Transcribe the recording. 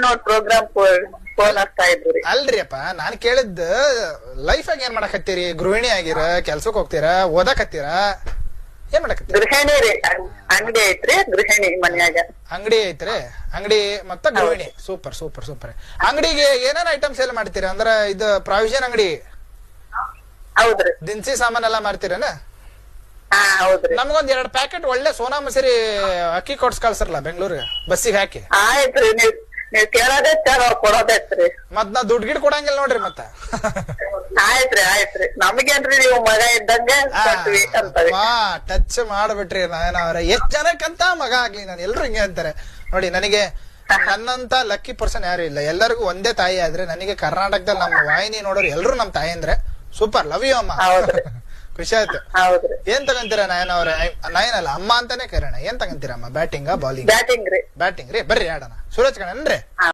ನೋಡ್ program phone ಹಚ್ತಾ ಇದ್ರಿ. ಅಲ್ರಿ ಅಪ್ಪ ನಾನ್ ಕೇಳಿದ್ದ ಲೈಫ್ ಆಗ ಏನ್ ಮಾಡಕತ್ತೀರಿ? ಗೃಹಿಣಿ ಆಗಿರ, ಕೆಲ್ಸಕ್ ಹೋಗ್ತೀರಾ, ಓದಾಕತ್ತೀರ, ಏನ್ ಮಾಡಕತ್ತೀರಿ? ಗೃಹಿಣಿ ರೀ, ಅಂಗಡಿ ಐತ್ರಿ, ಗೃಹಿಣಿ ಮನ್ಯಾಗ. ಅಂಗಡಿ ಐತ್ರಿ, ಅಂಗಡಿ ಮತ್ತ ಗೃಹಿಣಿ. Super super super. ಅಂಗಡಿಗೆ ಏನೇನ್ ಐಟಮ್ ಸೇಲ್ ಮಾಡ್ತೀರಾ? ಅಂದ್ರ ಇದು ಪ್ರಾವಿಷನ್ ಅಂಗಡಿ, ಹೌದ್ರಿ. ದಿನಸಿ ಸಾಮಾನ್ ಎಲ್ಲಾ ಮಾರ್ತೀರನ? ಹಾ ಹೌದ್ರಿ. ನಮ್ಗೊಂದ್ 2 ಪ್ಯಾಕೆಟ್ ಒಳ್ಳೆ ಸೋನಾ ಮಸೂರಿ ಅಕ್ಕಿ ಕೊಡ್ಸ್ ಕಳ್ಸರ್ಲ ಬೆಂಗಳೂರಿಗೆ ಬಸ್ಸಿಗೆ ಹಾಕಿ. ಆಯ್ತ್ರಿ, ನೀವ್ ಕೇಳೋದೈತ ನಾವ್ ಕೊಡೋದೈತ್ರಿ. ಮತ್ ನಾ ದುಡ್ಡು ಗಿಡ್ ಕೊಡಂಗಿಲ್ಲ ನೋಡ್ರಿ ಮತ್ತ. ಆಯ್ತ್ರಿ ನಮಗೇನ್ರಿ ನೀವು ಮಗ ಇದ್ದಂಗೆ ಕೊಟ್ವಿ ಅಂತವಿ. ಟಚ್ ಮಾಡ್ಬಿಟ್ರಿ ನಾಯನವ್ರ. ಎಷ್ಟ್ ಜನಕ್ಕಂತ ಮಗ ಆಗ್ಲಿ, ನಾನು ಎಲ್ರು ಹಿಂಗೆ ಅಂತಾರೆ ನೋಡಿ. ನನಗೆ ನನ್ನಂತ ಲಕ್ಕಿ ಪರ್ಸನ್ ಯಾರು ಇಲ್ಲ. ಎಲ್ಲರಿಗೂ ಒಂದೇ ತಾಯಿ ಆದ್ರೆ ನನಗೆ ಕರ್ನಾಟಕದಲ್ಲಿ ನಮ್ಮ ವಾಹಿನಿ ನೋಡೋರು ಎಲ್ರು ನಮ್ ತಾಯಿ ಅಂದ್ರೆ ಸೂಪರ್. ಲವ್ ಯು ಅಮ್ಮ. ಖುಷಿ ಆಯ್ತು. ಏನ್ ತಗಂತೀರಾ ನಯನ ಅವ್ರ? ನಯನ ಅಲ್ಲ ಅಮ್ಮ ಅಂತಾನೆ ಕರೋಣ. ಏನ್ ತಗಂತೀರಮ್ಮ? Batting bowling? ಬ್ಯಾಟಿಂಗ್ ರೀ. ಬ್ಯಾಟಿಂಗ್ ರೀ. ಬರ್ರಿ ಆಡೋಣ. ಸೂರಜ್ ಕಣನ್ರಿ.